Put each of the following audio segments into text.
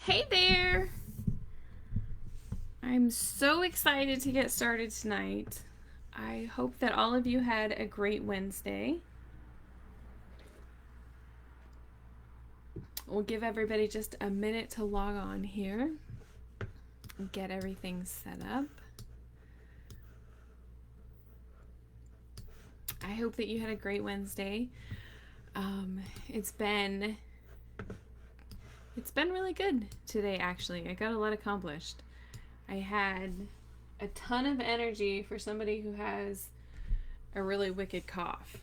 Hey there! I'm so excited to get started tonight. I hope that all of you had a great Wednesday. We'll give everybody just a minute to log on here and get everything set up. I hope that you had a great Wednesday. It's been really good today, actually. I got a lot accomplished. I had a ton of energy for somebody who has a really wicked cough.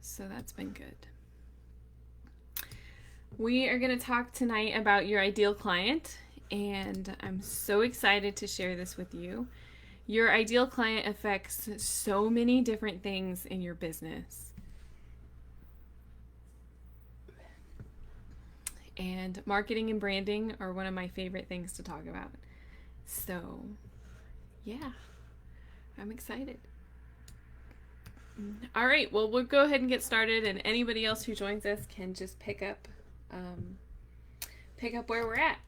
So that's been good. We are going to talk tonight about your ideal client, and I'm so excited to share this with you. Your ideal client affects so many different things in your business. And marketing and branding are one of my favorite things to talk about. So, yeah, I'm excited. All right, well, we'll go ahead and get started, and anybody else who joins us can just pick up where we're at.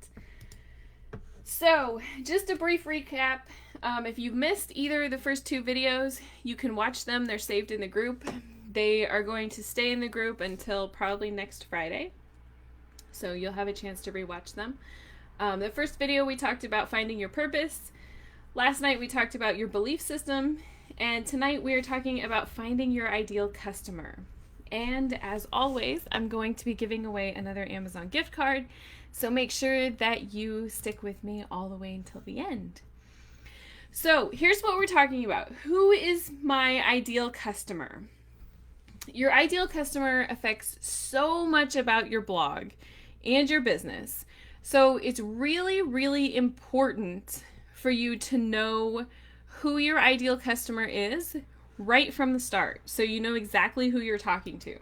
So, just a brief recap. If you've missed either of the first two videos, you can watch them. They're saved in the group. They are going to stay in the group until probably next Friday. So you'll have a chance to rewatch them. The first video we talked about finding your purpose. Last night we talked about your belief system. And tonight we are talking about finding your ideal customer. And as always, I'm going to be giving away another Amazon gift card. So make sure that you stick with me all the way until the end. So here's what we're talking about. Who is my ideal customer? Your ideal customer affects so much about your blog and your business. So it's really, really important for you to know who your ideal customer is right from the start, so you know exactly who you're talking to.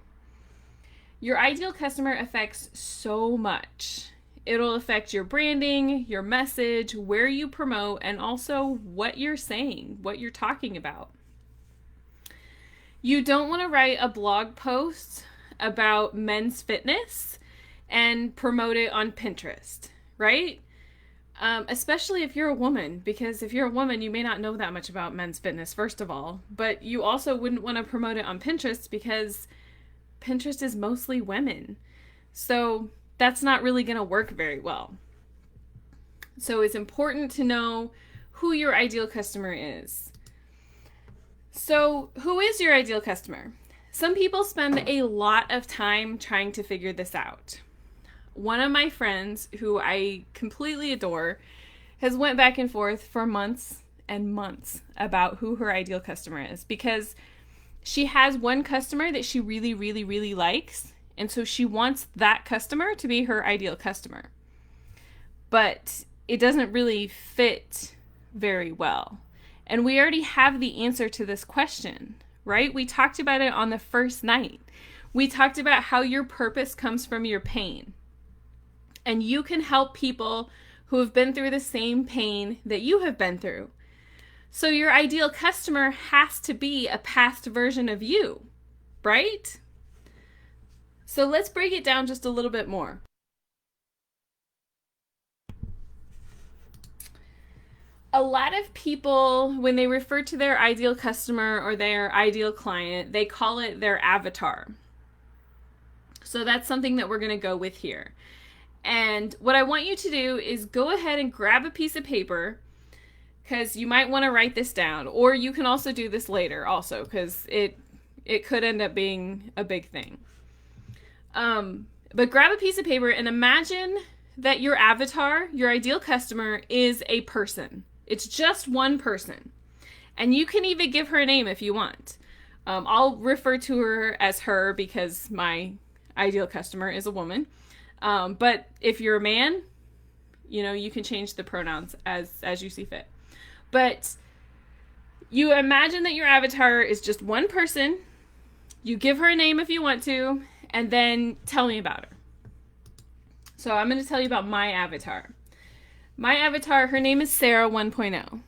Your ideal customer affects so much. It'll affect your branding, your message, where you promote, and also what you're saying, what you're talking about. You don't want to write a blog post about men's fitness and promote it on Pinterest, right? Especially if you're a woman, because if you're a woman, you may not know that much about men's fitness, first of all, but you also wouldn't want to promote it on Pinterest because Pinterest is mostly women. So that's not really going to work very well. So it's important to know who your ideal customer is. So who is your ideal customer? Some people spend a lot of time trying to figure this out. One of my friends, who I completely adore, has went back and forth for months and months about who her ideal customer is, because she has one customer that she really, really, really likes, and so she wants that customer to be her ideal customer. But it doesn't really fit very well. And we already have the answer to this question, right? We talked about it on the first night. We talked about how your purpose comes from your pain. And you can help people who have been through the same pain that you have been through. So your ideal customer has to be a past version of you, right? So let's break it down just a little bit more. A lot of people, when they refer to their ideal customer or their ideal client, they call it their avatar. So that's something that we're going to go with here. And what I want you to do is go ahead and grab a piece of paper, because you might want to write this down, or you can also do this later also, because it could end up being a big thing. But grab a piece of paper and imagine that your avatar, your ideal customer, is a person. It's just one person. And you can even give her a name if you want. I'll refer to her as her because my ideal customer is a woman. But if you're a man, you can change the pronouns as you see fit. But you imagine that your avatar is just one person. You give her a name if you want to, and then tell me about her. So I'm going to tell you about my avatar. My avatar, her name is Sarah 1.0,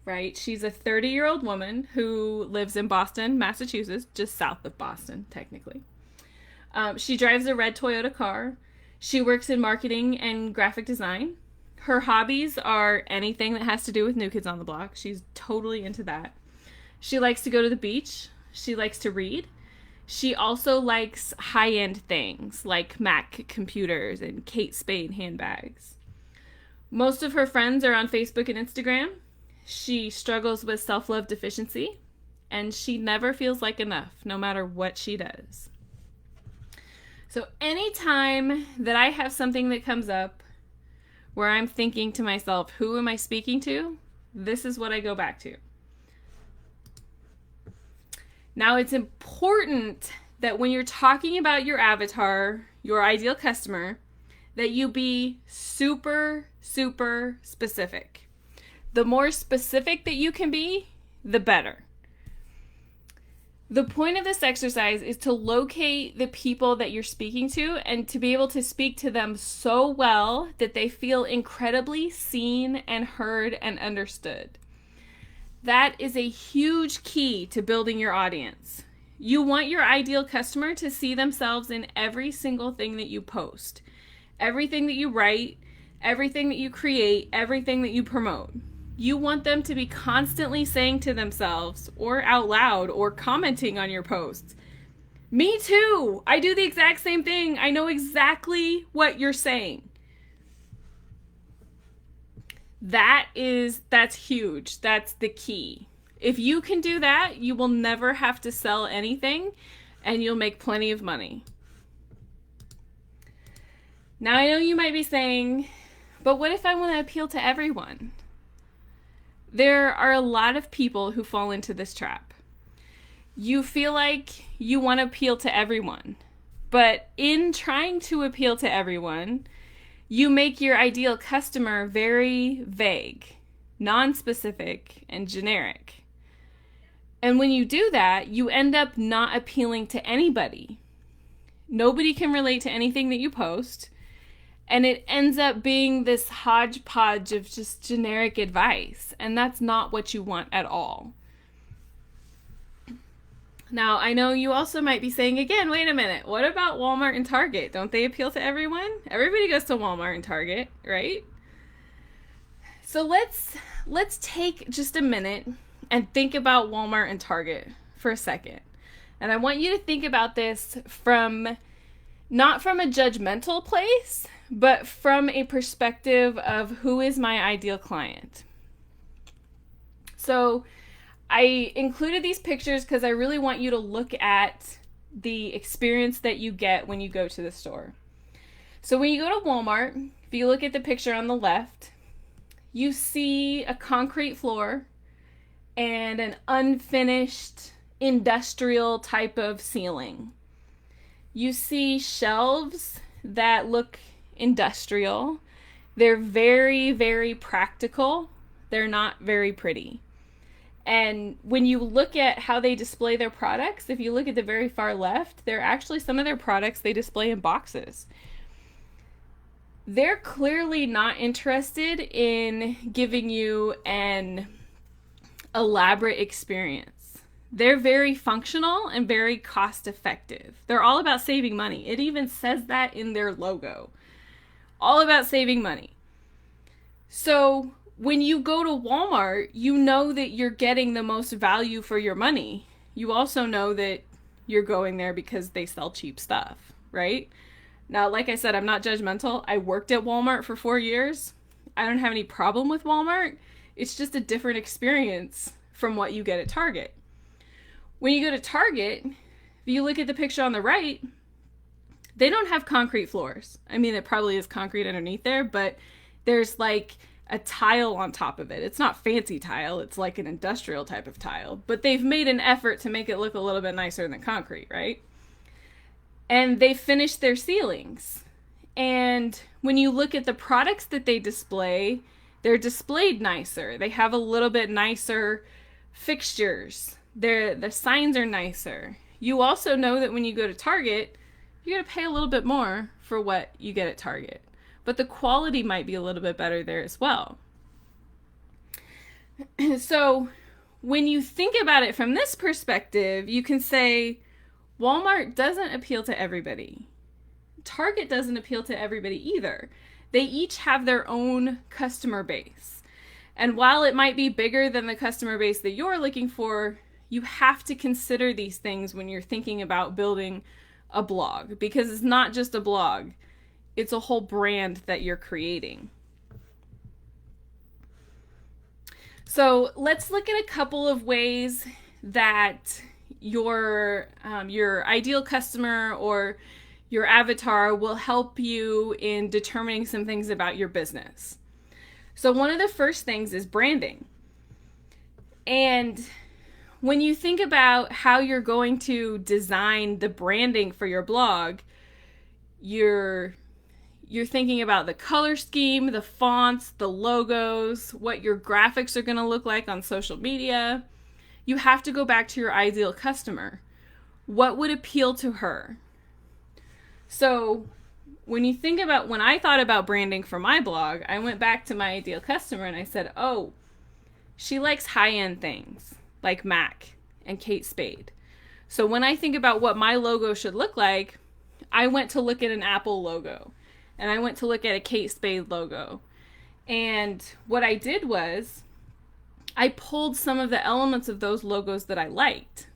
right? She's a 30-year-old woman who lives in Boston, Massachusetts, just south of Boston, technically. She drives a red Toyota car. She works in marketing and graphic design. Her hobbies are anything that has to do with New Kids on the Block. She's totally into that. She likes to go to the beach. She likes to read. She also likes high-end things like Mac computers and Kate Spade handbags. Most of her friends are on Facebook and Instagram. She struggles with self-love deficiency, and she never feels like enough, no matter what she does. So anytime that I have something that comes up where I'm thinking to myself, who am I speaking to? This is what I go back to. Now, it's important that when you're talking about your avatar, your ideal customer, that you be super, super specific. The more specific that you can be, the better. The point of this exercise is to locate the people that you're speaking to and to be able to speak to them so well that they feel incredibly seen and heard and understood. That is a huge key to building your audience. You want your ideal customer to see themselves in every single thing that you post, everything that you write, everything that you create, everything that you promote. You want them to be constantly saying to themselves or out loud or commenting on your posts, "Me too! I do the exact same thing. I know exactly what you're saying." That's huge. That's the key. If you can do that, you will never have to sell anything and you'll make plenty of money. Now, I know you might be saying, but what if I want to appeal to everyone? There are a lot of people who fall into this trap. You feel like you want to appeal to everyone, but in trying to appeal to everyone, you make your ideal customer very vague, non-specific, and generic. And when you do that, you end up not appealing to anybody. Nobody can relate to anything that you post, and it ends up being this hodgepodge of just generic advice, and that's not what you want at all. Now, I know you also might be saying again, wait a minute, what about Walmart and Target? Don't they appeal to everyone? Everybody goes to Walmart and Target, right? So let's take just a minute and think about Walmart and Target for a second. And I want you to think about this not from a judgmental place, but from a perspective of who is my ideal client. So I included these pictures because I really want you to look at the experience that you get when you go to the store. So when you go to Walmart, if you look at the picture on the left, you see a concrete floor and an unfinished industrial type of ceiling. You see shelves that look industrial. They're very, very practical. They're not very pretty. And when you look at how they display their products, if you look at the very far left, they're actually some of their products they display in boxes. They're clearly not interested in giving you an elaborate experience. They're very functional and very cost effective. They're all about saving money. It even says that in their logo. All about saving money. So when you go to Walmart, you know that you're getting the most value for your money. You also know that you're going there because they sell cheap stuff, right? Now, like I said, I'm not judgmental. I worked at Walmart for 4 years. I don't have any problem with Walmart. It's just a different experience from what you get at Target. When you go to Target, if you look at the picture on the right, they don't have concrete floors. I mean, it probably is concrete underneath there, but there's like a tile on top of it. It's not fancy tile. It's like an industrial type of tile, but they've made an effort to make it look a little bit nicer than concrete, right? And they finished their ceilings. And when you look at the products that they display, they're displayed nicer. They have a little bit nicer fixtures. The signs are nicer. You also know that when you go to Target, you're going to pay a little bit more for what you get at Target. But the quality might be a little bit better there as well. So when you think about it from this perspective, you can say Walmart doesn't appeal to everybody. Target doesn't appeal to everybody either. They each have their own customer base. And while it might be bigger than the customer base that you're looking for, you have to consider these things when you're thinking about building a blog, because it's not just a blog, it's a whole brand that you're creating. So let's look at a couple of ways that your ideal customer or your avatar will help you in determining some things about your business. So one of the first things is branding. And when you think about how you're going to design the branding for your blog, you're thinking about the color scheme, the fonts, the logos, what your graphics are going to look like on social media. You have to go back to your ideal customer. What would appeal to her? So when I thought about branding for my blog, I went back to my ideal customer and I said, oh, she likes high-end things like Mac and Kate Spade. So when I think about what my logo should look like, I went to look at an Apple logo and I went to look at a Kate Spade logo. And what I did was I pulled some of the elements of those logos that I liked.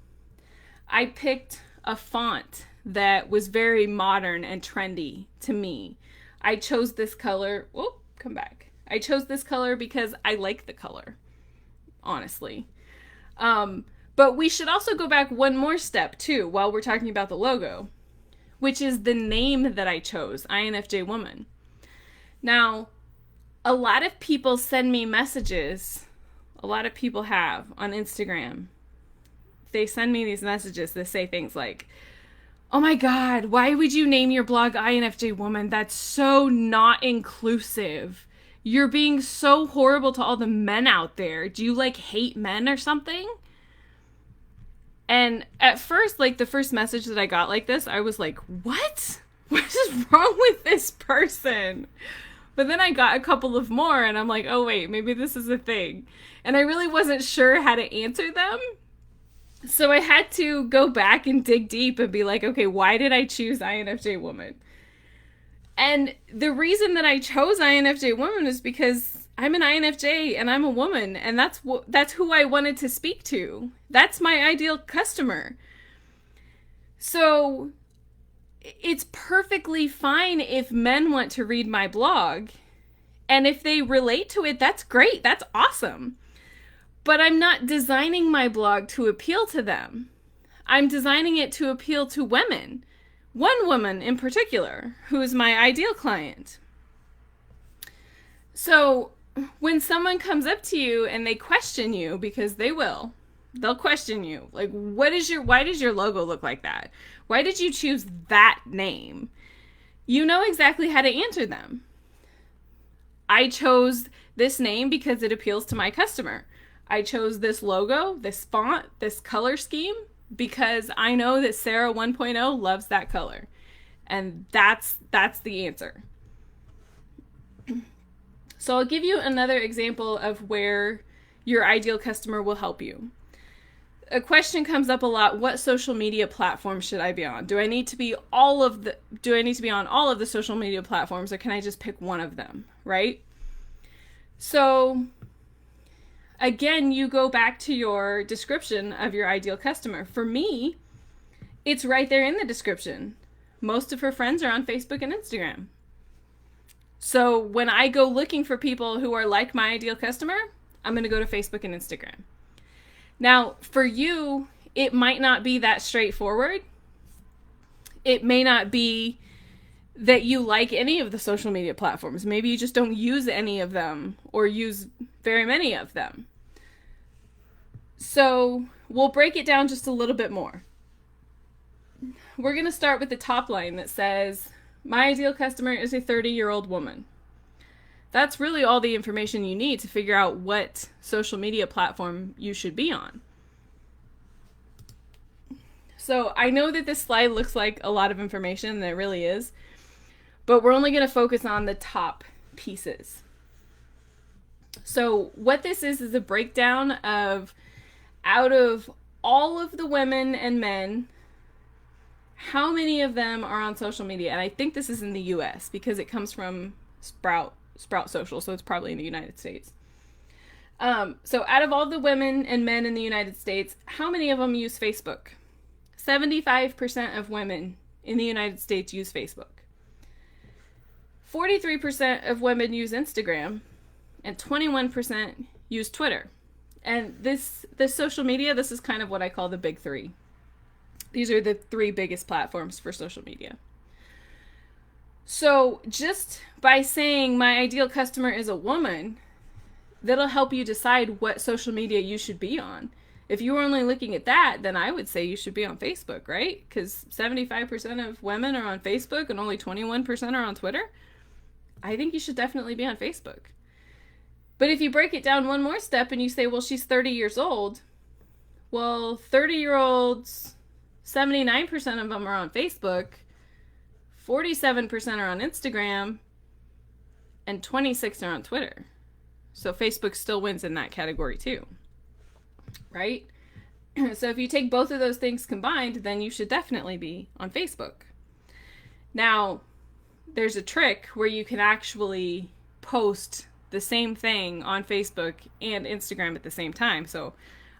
I picked a font that was very modern and trendy to me. I chose this color. Oh, come back. I chose this color because I like the color, honestly. But we should also go back one more step too while we're talking about the logo, which is the name that I chose, INFJ Woman. Now, a lot of people send me messages. A lot of people have on Instagram. They send me these messages that say things like, oh my God, why would you name your blog INFJ Woman? That's so not inclusive. You're being so horrible to all the men out there. Do you hate men or something? And at first, the first message that I got like this, I was like, what? What is wrong with this person? But then I got a couple of more and I'm like, oh wait, maybe this is a thing. And I really wasn't sure how to answer them. So I had to go back and dig deep and be like, okay, why did I choose INFJ Woman? And the reason that I chose INFJ Woman is because I'm an INFJ and I'm a woman, and that's who I wanted to speak to. That's my ideal customer. So it's perfectly fine if men want to read my blog, and if they relate to it, that's great. That's awesome. But I'm not designing my blog to appeal to them. I'm designing it to appeal to women. One woman in particular, who is my ideal client. So when someone comes up to you and they question you, because they'll question you. Why does your logo look like that? Why did you choose that name? You know exactly how to answer them. I chose this name because it appeals to my customer. I chose this logo, this font, this color scheme because I know that Sarah 1.0 loves that color. And that's the answer. So I'll give you another example of where your ideal customer will help you. A question comes up a lot: what social media platform should I be on? Do I need to be on all of the social media platforms, or can I just pick one of them, right? So again, you go back to your description of your ideal customer. For me, it's right there in the description. Most of her friends are on Facebook and Instagram. So when I go looking for people who are like my ideal customer, I'm going to go to Facebook and Instagram. Now, for you, it might not be that straightforward. It may not be that you like any of the social media platforms. Maybe you just don't use any of them or use very many of them. So we'll break it down just a little bit more. We're going to start with the top line that says, my ideal customer is a 30-year-old woman. That's really all the information you need to figure out what social media platform you should be on. So I know that this slide looks like a lot of information, and it really is, but we're only going to focus on the top pieces. So what this is a breakdown of, out of all of the women and men, how many of them are on social media? And I think this is in the US because it comes from Sprout Social, so it's probably in the United States. So out of all the women and men in the United States, how many of them use Facebook? 75% of women in the United States use Facebook. 43% of women use Instagram, and 21% use Twitter. And this social media, this is kind of what I call the big three. These are the three biggest platforms for social media. So just by saying my ideal customer is a woman, that'll help you decide what social media you should be on. If you were only looking at that, then I would say you should be on Facebook, right? Because 75% of women are on Facebook and only 21% are on Twitter. I think you should definitely be on Facebook. But if you break it down one more step and you say, well, she's 30 years old. Well, 30-year-olds, 79% of them are on Facebook, 47% are on Instagram, and 26% are on Twitter. So Facebook still wins in that category too, right? So if you take both of those things combined, then you should definitely be on Facebook. Now, there's a trick where you can actually post the same thing on Facebook and Instagram at the same time. So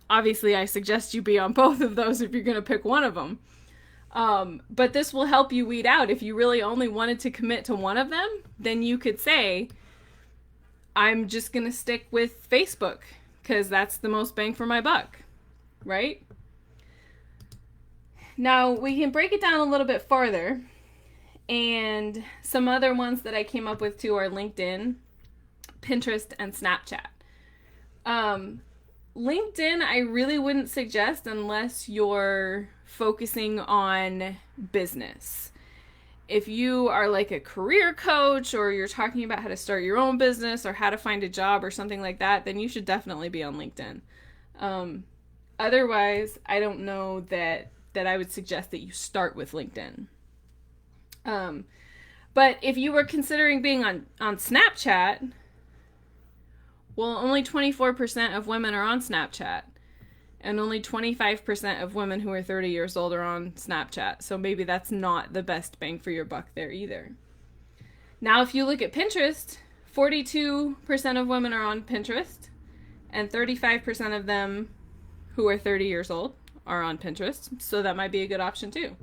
obviously I suggest you be on both of those if you're going to pick one of them. But this will help you weed out. If you really only wanted to commit to one of them, then you could say, I'm just going to stick with Facebook because that's the most bang for my buck, right? Now, we can break it down a little bit farther. And some other ones that I came up with too are LinkedIn, Pinterest, and Snapchat. LinkedIn, I really wouldn't suggest unless you're focusing on business. If you are like a career coach or you're talking about how to start your own business or how to find a job or something like that, then you should definitely be on LinkedIn. Otherwise, I don't know that I would suggest that you start with LinkedIn. But if you were considering being on Snapchat, well, only 24% of women are on Snapchat. And only 25% of women who are 30 years old are on Snapchat. So maybe that's not the best bang for your buck there either. Now, if you look at Pinterest, 42% of women are on Pinterest. And 35% of them who are 30 years old are on Pinterest. So that might be a good option too.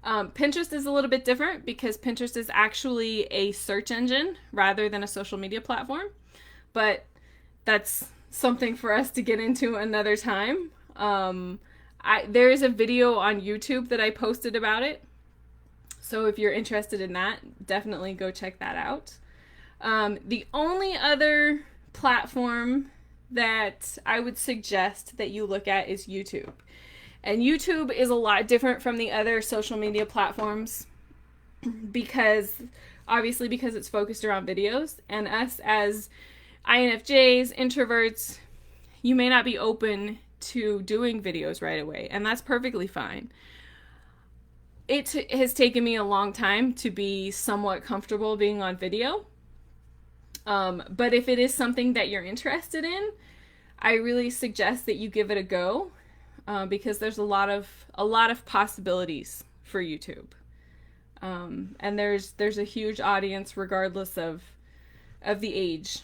Pinterest is a little bit different because Pinterest is actually a search engine rather than a social media platform. But that's something for us to get into another time. There is a video on YouTube that I posted about it. So if you're interested in that, definitely go check that out. The only other platform that I would suggest that you look at is YouTube. And YouTube is a lot different from the other social media platforms because it's focused around videos, and us as INFJs, introverts, you may not be open to doing videos right away, and that's perfectly fine. It has taken me a long time to be somewhat comfortable being on video. But if it is something that you're interested in, I really suggest that you give it a go. Because there's a lot of possibilities for YouTube, and there's a huge audience regardless of the age,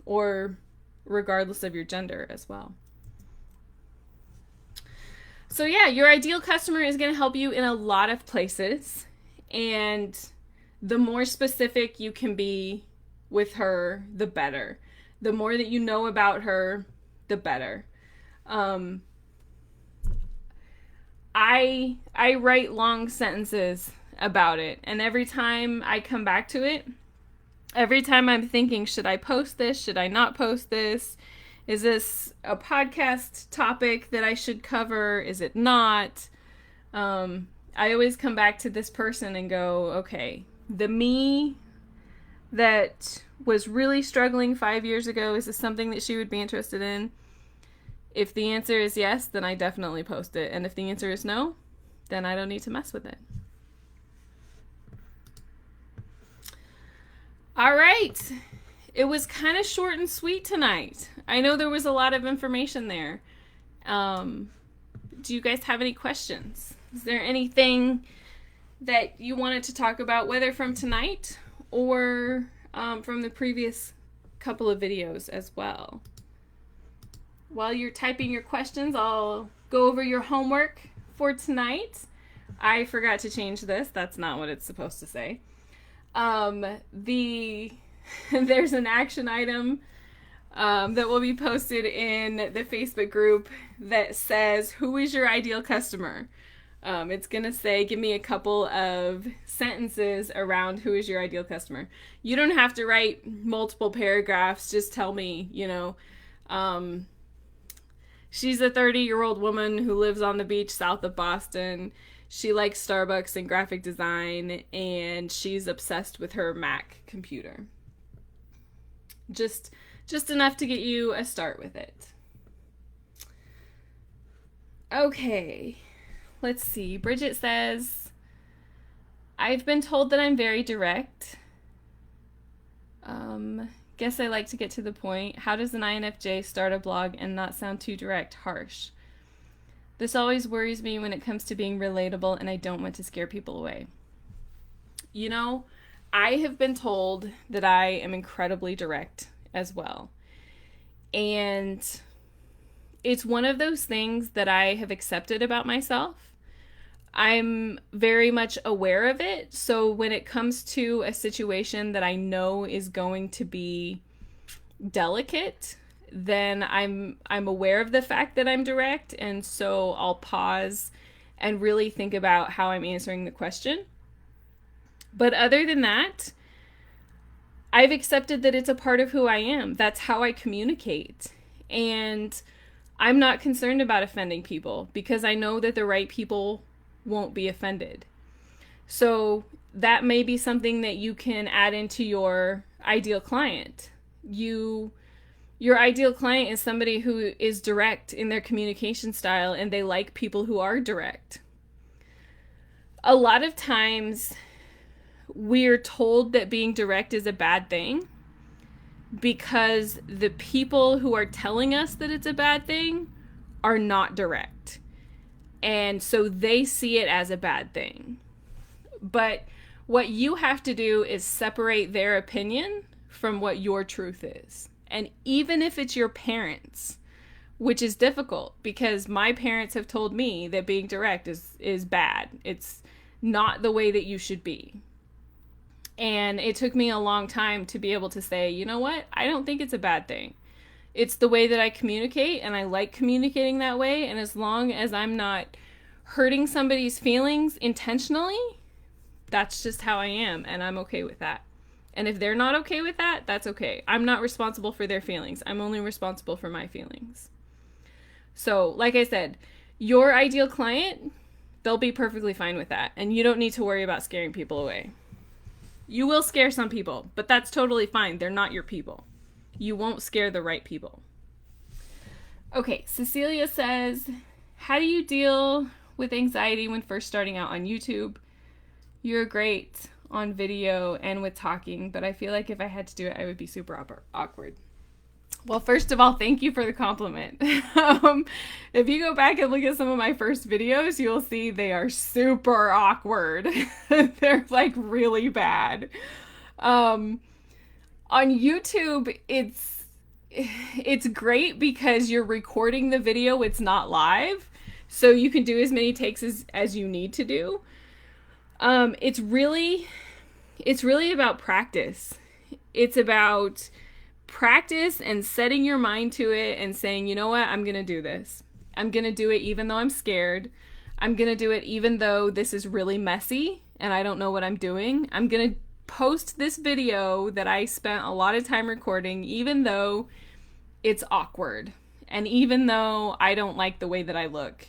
or regardless of your gender as well. So yeah, your ideal customer is going to help you in a lot of places, and the more specific you can be with her, the better. The more that you know about her, the better. I write long sentences about it, and every time I come back to it, every time I'm thinking, should I post this? Should I not post this? Is this a podcast topic that I should cover? Is it not? I always come back to this person and go, okay, the me that was really struggling 5 years ago, is this something that she would be interested in? If the answer is yes, then I definitely post it. And if the answer is no, then I don't need to mess with it. All right. It was kind of short and sweet tonight. I know there was a lot of information there. Do you guys have any questions? Is there anything that you wanted to talk about, whether from tonight or from the previous couple of videos as well? While you're typing your questions, I'll go over your homework for tonight. I forgot to change this. That's not what it's supposed to say. There's an action item that will be posted in the Facebook group that says, who is your ideal customer? It's going to say, give me a couple of sentences around who is your ideal customer. You don't have to write multiple paragraphs. Just tell me, she's a 30-year-old woman who lives on the beach south of Boston. She likes Starbucks and graphic design, and she's obsessed with her Mac computer. Just enough to get you a start with it. Okay, let's see. Bridget says, I've been told that I'm very direct. Guess I like to get to the point. How does an INFJ start a blog and not sound too direct, harsh? This always worries me when it comes to being relatable, and I don't want to scare people away. I have been told that I am incredibly direct as well. And it's one of those things that I have accepted about myself. I'm very much aware of it. So when it comes to a situation that I know is going to be delicate, then I'm aware of the fact that I'm direct, and so I'll pause and really think about how I'm answering the question. But other than that, I've accepted that it's a part of who I am. That's how I communicate. And I'm not concerned about offending people because I know that the right people won't be offended. So that may be something that you can add into your ideal client. Your ideal client is somebody who is direct in their communication style, and they like people who are direct. A lot of times we're told that being direct is a bad thing because the people who are telling us that it's a bad thing are not direct. And so they see it as a bad thing. But what you have to do is separate their opinion from what your truth is. And even if it's your parents, which is difficult because my parents have told me that being direct is bad. It's not the way that you should be. And it took me a long time to be able to say, you know what? I don't think it's a bad thing. It's the way that I communicate, and I like communicating that way. And as long as I'm not hurting somebody's feelings intentionally, that's just how I am, and I'm okay with that. And if they're not okay with that, that's okay. I'm not responsible for their feelings. I'm only responsible for my feelings. So, like I said, your ideal client, they'll be perfectly fine with that. And you don't need to worry about scaring people away. You will scare some people, but that's totally fine. They're not your people. You won't scare the right people. Okay, Cecilia says, how do you deal with anxiety when first starting out on YouTube? You're great on video and with talking, but I feel like if I had to do it, I would be super awkward. Well, first of all, thank you for the compliment. If you go back and look at some of my first videos, you'll see they are super awkward. They're like really bad. On YouTube, it's great because you're recording the video. It's not live. So you can do as many takes as you need to do. It's really about practice. It's about practice and setting your mind to it and saying, you know what, I'm going to do this. I'm going to do it even though I'm scared. I'm going to do it even though this is really messy and I don't know what I'm doing. I'm going to post this video that I spent a lot of time recording, even though it's awkward. And even though I don't like the way that I look.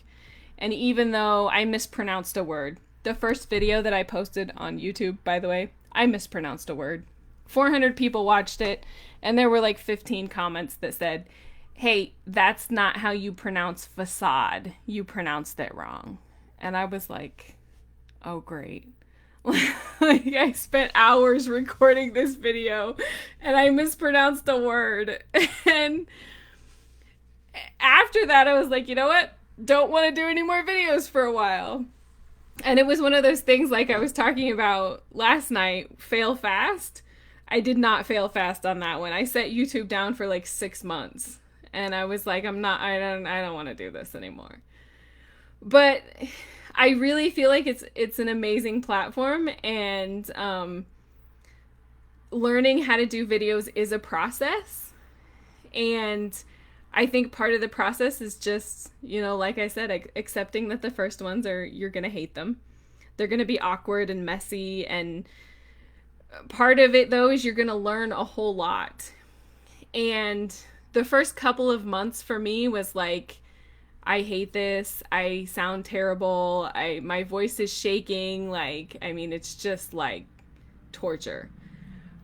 And even though I mispronounced a word. The first video that I posted on YouTube, by the way, I mispronounced a word. 400 people watched it, and there were like 15 comments that said, hey, that's not how you pronounce facade. You pronounced it wrong. And I was like, oh, great. Like, I spent hours recording this video, and I mispronounced a word. And after that, I was like, you know what? Don't want to do any more videos for a while. And it was one of those things like I was talking about last night, fail fast. I did not fail fast on that one. I set YouTube down for like 6 months. And I was like, I don't want to do this anymore. But I really feel like it's an amazing platform, and learning how to do videos is a process. And I think part of the process is just, like I said, accepting that the first ones you're going to hate them. They're going to be awkward and messy. And part of it, though, is you're going to learn a whole lot. And the first couple of months for me was like, I hate this. I sound terrible. My voice is shaking. It's just like torture.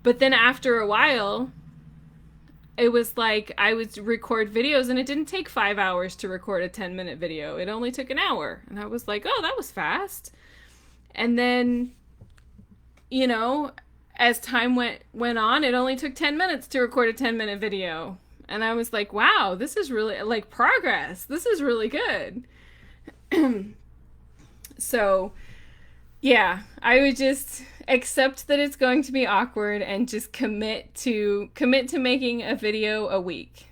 But then after a while, it was like I would record videos, and it didn't take 5 hours to record a 10-minute video. It only took an hour. And I was like, oh, that was fast. And then, as time went on, it only took 10 minutes to record a 10-minute video. And I was like, wow, this is really like progress. This is really good. So, yeah, I would just accept that it's going to be awkward and just commit to making a video a week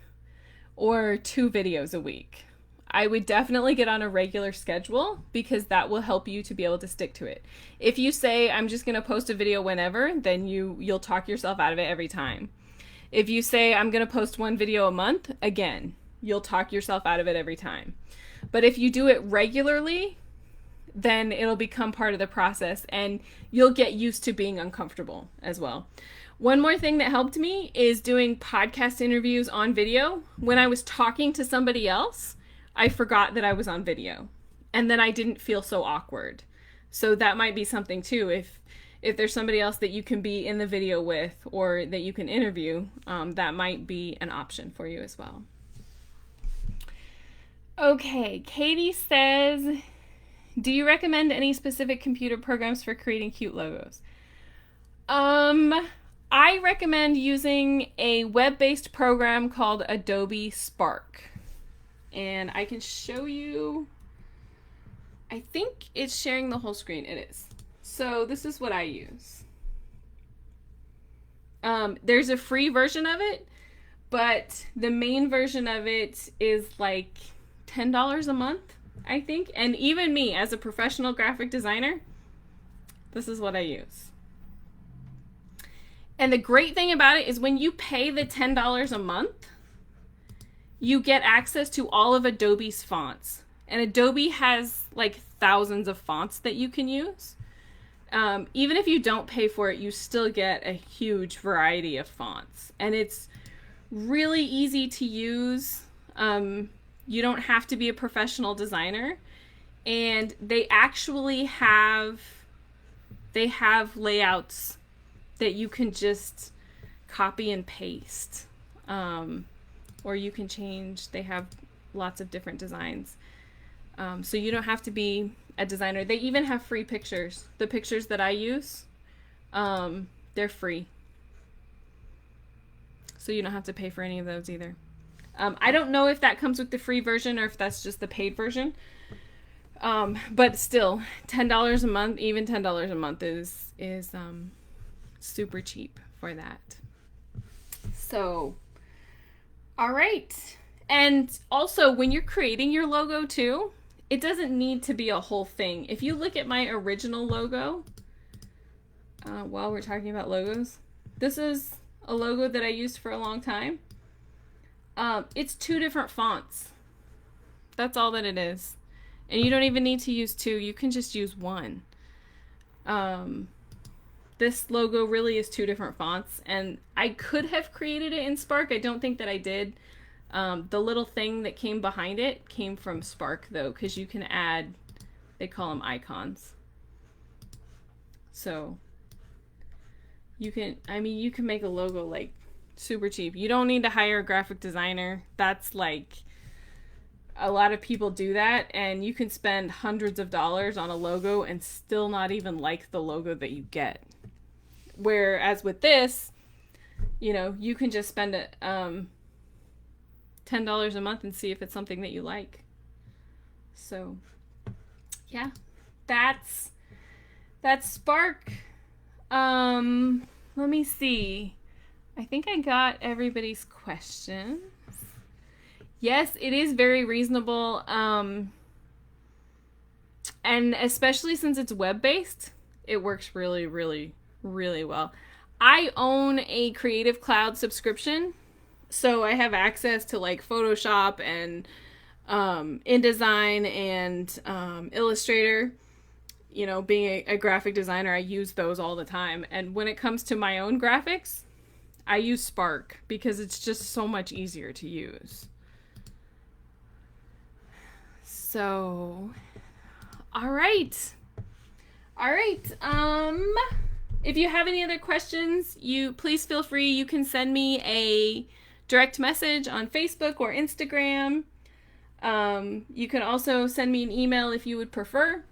or 2 videos a week. I would definitely get on a regular schedule, because that will help you to be able to stick to it. If you say I'm just going to post a video whenever, then you'll talk yourself out of it every time. If you say I'm going to post 1 video a month, again, you'll talk yourself out of it every time. But if you do it regularly, then it'll become part of the process, and you'll get used to being uncomfortable as well. One more thing that helped me is doing podcast interviews on video. When I was talking to somebody else, I forgot that I was on video, and then I didn't feel so awkward. So that might be something too. If there's somebody else that you can be in the video with, or that you can interview, that might be an option for you as well. Okay, Katie says, do you recommend any specific computer programs for creating cute logos? I recommend using a web-based program called Adobe Spark. And I can show you, I think it's sharing the whole screen. It is. So this is what I use. There's a free version of it, but the main version of it is like $10 a month, I think. And even me, as a professional graphic designer, this is what I use. And the great thing about it is when you pay the $10 a month, you get access to all of Adobe's fonts. And Adobe has like thousands of fonts that you can use. Even if you don't pay for it, you still get a huge variety of fonts. And it's really easy to use. You don't have to be a professional designer. And they actually have layouts that you can just copy and paste. Or you can change. They have lots of different designs. So you don't have to be a designer. They even have free pictures. The pictures that I use, they're free. So you don't have to pay for any of those either. I don't know if that comes with the free version or if that's just the paid version. But still, $10 a month, even $10 a month is super cheap for that. So, all right. And also, when you're creating your logo too, it doesn't need to be a whole thing. If you look at my original logo, while we're talking about logos, this is a logo that I used for a long time. It's 2 different fonts. That's all that it is. And you don't even need to use 2. You can just use 1. This logo really is 2 different fonts. And I could have created it in Spark. I don't think that I did. The little thing that came behind it came from Spark, though, because you can add, they call them icons. So you can make a logo like super cheap. You don't need to hire a graphic designer. That's like, a lot of people do that, and you can spend hundreds of dollars on a logo and still not even like the logo that you get. Whereas with this, you can just spend it, $10 a month and see if it's something that you like. So, yeah, that's Spark. Let me see. I think I got everybody's questions. Yes, it is very reasonable. And especially since it's web-based, it works really, really, really well. I own a Creative Cloud subscription, so I have access to like Photoshop and InDesign and Illustrator. You know, being a graphic designer, I use those all the time. And when it comes to my own graphics, I use Spark because it's just so much easier to use. So, all right. If you have any other questions, you please feel free. You can send me a direct message on Facebook or Instagram. You can also send me an email if you would prefer.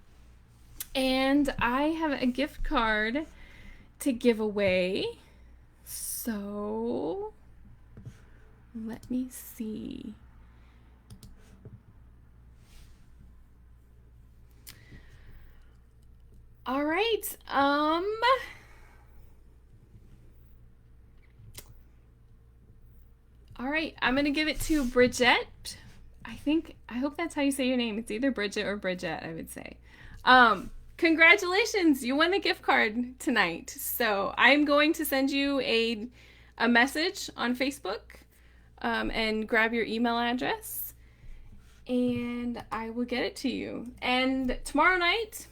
And I have a gift card to give away. So, let me see. All right. All right. I'm going to give it to Bridget. I hope that's how you say your name. It's either Bridget or Bridget, I would say. Congratulations. You won a gift card tonight. So I'm going to send you a message on Facebook, and grab your email address, and I will get it to you. And tomorrow night,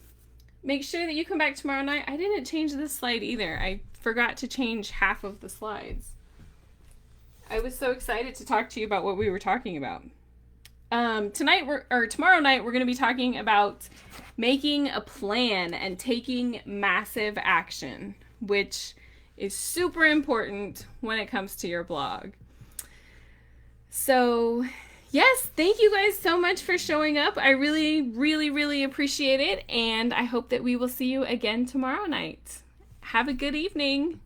make sure that you come back tomorrow night. I didn't change this slide either. I forgot to change half of the slides. I was so excited to talk to you about what we were talking about. Tomorrow night, we're going to be talking about making a plan and taking massive action, which is super important when it comes to your blog. So, yes, thank you guys so much for showing up. I really, really, really appreciate it, and I hope that we will see you again tomorrow night. Have a good evening.